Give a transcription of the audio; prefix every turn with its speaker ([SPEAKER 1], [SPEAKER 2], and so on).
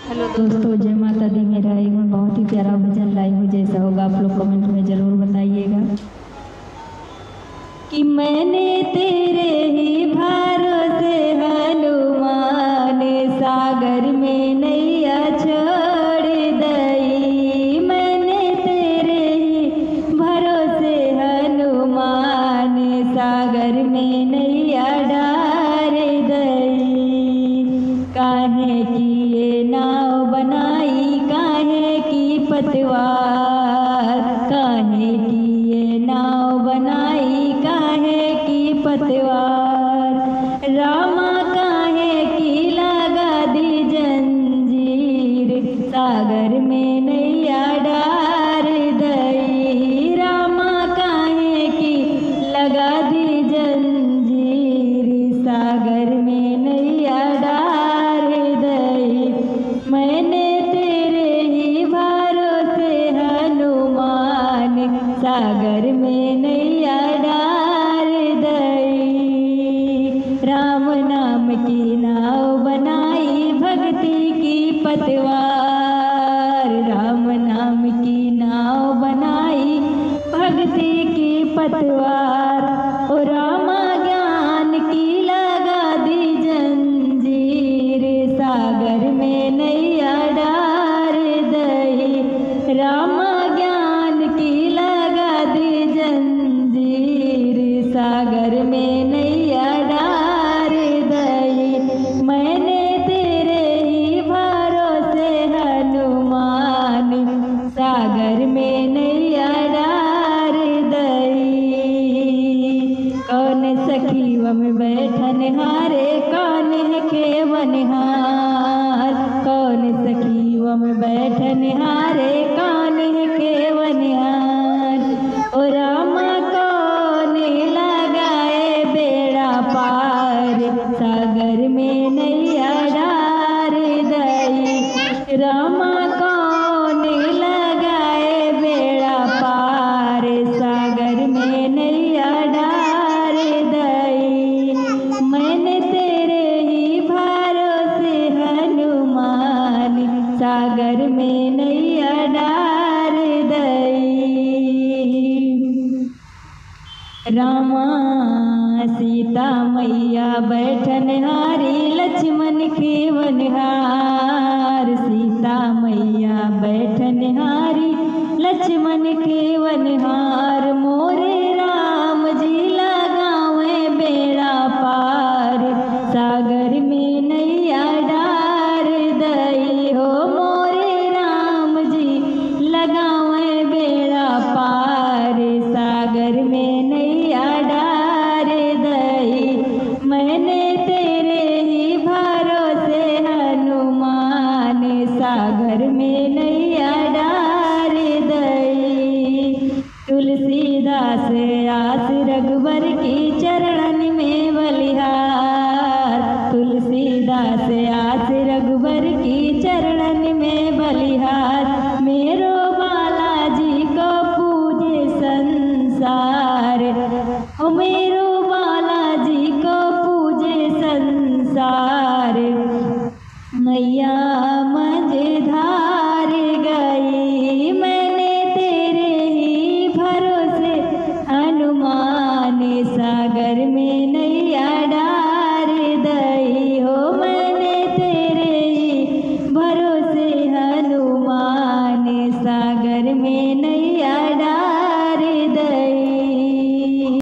[SPEAKER 1] Hello दोस्तों, जय माता दी। मेरा एक बहुत ही प्यारा भजन लाई हूँ, जैसा होगा आप लोग कमेंट में ज़रूर बताइएगा। कि मैंने तेरे ही भरोसे हनुमान सागर में नैया छोड़ दई। मैंने तेरे ही भरोसे हनुमान सागर में नैया डार दई। काहे की ये नाव बनाई, काहे की पतवार, काहे की ये नाव बनाई, काहे की पतवार। रामा काहे की लगा दी जंजीर, सागर में नैया डार दई। रामा काहे की लगा दी जंजीर, सागर में नैया डार दई। मैंने तेरे ही भरोसे हनुमान सागर में नैया डार दई। राम नाम की नाव बनाई, भक्ति की पतवार। राम नाम की नाव बनाई, भक्ति की पतवार। ओ रामा ज्ञान की लगा दी जंजीर, सागर में नैया डार दई। रामा ज्ञान की लगा दी जंजीर, सागर में नैया डार दई। मैंने तेरे ही भरोसे हनुमान सागर में नैया डार दई। कौन सखीवा में बैठन हारे, कौन है केवनहार। कौन सखीवा में बैठन हारे, कौन है केवनहार। ओ रामा कौन लगाए बेड़ा पार, सागर में नैया डार दई। रामा कौन लगाए बेड़ा पार, सागर में नैया डार दई। मैंने तेरे ही भरोसे हनुमान सागर में नैया डार दई। रामा सीता मैया बैठन हारी, लक्ष्मण केवनहार। सीता मैया बैठन हारी, लक्ष्मण केवनहार। मोरे राम जी लगावे बेड़ा पार, सागर में नैया डार दई। हो मोरे राम जी लगावे बेड़ा पार, सागर में नैया डार दई। मैंने तेरे ही भरोसे हनुमान सागर में नैया डार दई। तुलसीदास आस रघुबर की चरणन में बलिहार। तुलसीदास आस रघुबर की चरणन में बलिहार। मेरो बालाजी को पूजे संसार, ओ मेरो बालाजी को पूजे संसार। मैया मझधार गई, मैंने तेरे ही भरोसे हनुमान सागर में नैया डार दई। हो मैंने तेरे ही भरोसे हनुमान सागर में नैया डार